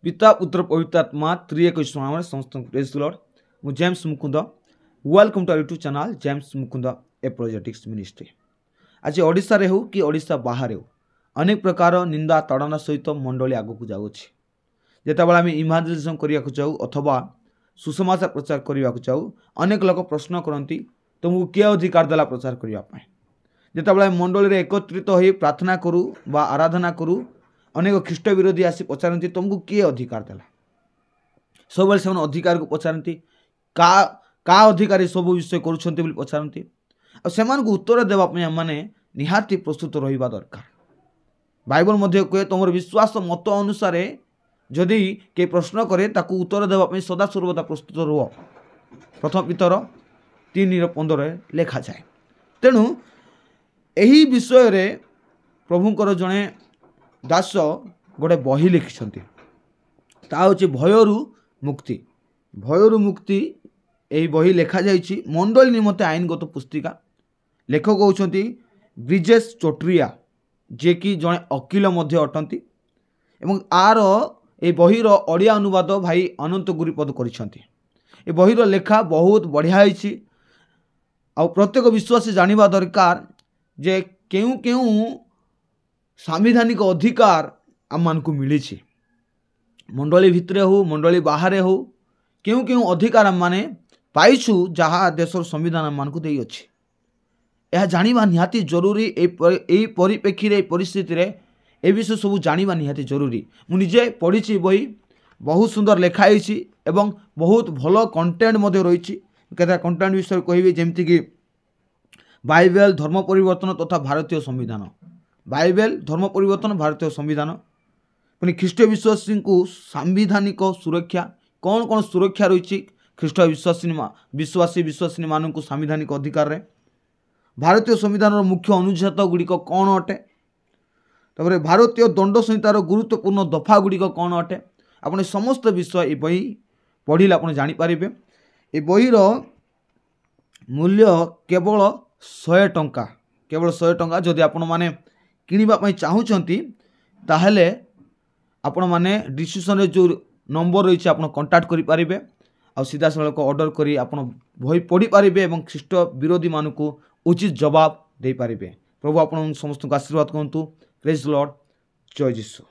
पिता पुत्र पवित्र आत्मा त्रिएक ईश्वर नाम समस्त प्रेज लॉर्ड मु James Mukund welcome to our YouTube channel James Mukund apologetics ministry. आज ओडिशा रे हो कि ओडिशा बाहर हो अनेक प्रकार निंदा ताड़ना सहित मंडली आगक जाऊँगी। जितेबाला आम इभांजेलिज्म करने चाहू अथवा सुसमाचार प्रचार करने चाहू अनेक लोक प्रश्न करती तुमको किए अधिकार देला प्रचार करने। जितेबाला मंडली एकत्रित हो प्रार्थना करूँ बा आराधना करूँ अनेक ख्रीष्ट विरोधी आसी पचारती तुमको किए अधिकार देला। सब से अधिकार को पचारती का अधिकारी सब विषय करुँच पचारती से उत्तर देवाई आम निहाती प्रस्तुत रहा दरकार। बाइबल मध्य कहे तुम विश्वास मत अनुसार जदि के प्रश्न करे ताकू उत्तर देवाई सदा सर्वदा प्रस्तुत रुह। प्रथम पितर 3:15 लिखा जाए। तेणु यही विषय रे प्रभुंकर जड़े दास गोटे बही लिखिं ताऊँ भयरु मुक्ति। भयरु मुक्ति यही बही लिखा जाइए मंडली निमंते आईनगत पुस्तिका। लेखक होती ब्रिजेश चोट्रिया जे कि जड़े वकील अटंती एवं आर ए बहीर ओडिया अनुवाद भाई अनंत गुरुपद करिसेंती। ए बहीर लेखा बहुत बढ़िया होइछि। आ प्रत्येक विश्वासी जानिबा दरकार जे केउ केउ सांविधानिक अधिकार आम मानकु मिली। मंडली भितरे हो मंडली बाहर हो केउ केउ अधिकार आम माने पाइछु जहाँ देशर संविधान आम मानकु देई अछि। यह जानिबा निहाती जरूरी। एई परिप्रेक्षी रे परिस्थिति रे ए विषय सब जानिबा निहाती जरूरी। मु निजे पढ़ी बही बहुत सुंदर लिखाई एवं बहुत भल कंटेंट मध्य रही। केता कंटेंट विषय कहबी जेमती कि बाइबल धर्म परिवर्तन तथा भारतीय संविधान। बाइबल धर्म परिवर्तन भारतीय संविधान पुणी ख्रीष्ट विश्वासी को सांविधानिक सुरक्षा कौन कौन सुरक्षा रही ख्रीष्ट विश्वासी विश्वासिनी मानू सांविधानिक अधिकार रे। भारतीय संविधान मुख्य अनुच्छेद गुड़िक कौन अटे। तापर भारतीय दंड संहितार गुरुत्वपूर्ण दफा गुड़िक कौन अटे। आपने समस्त विषय ये बही पढ़िले आप जानीपारे। ये बहीर मूल्य केवल 100 टंका। केवल 100 टंका। जदि आपण माने किनिबा चाहूँगी ताहले आपण माने डिस्क्रिप्शन जो नंबर रही आप कांटेक्ट करें आ सीधा सड़क ऑर्डर करी आपण बही पढ़ी पारे और ख्रीष्ट विरोधी मानू को उचित जवाब दे पारे। प्रभु आपण समस्त आशीर्वाद करतु। Praise Lord. जय जीसु।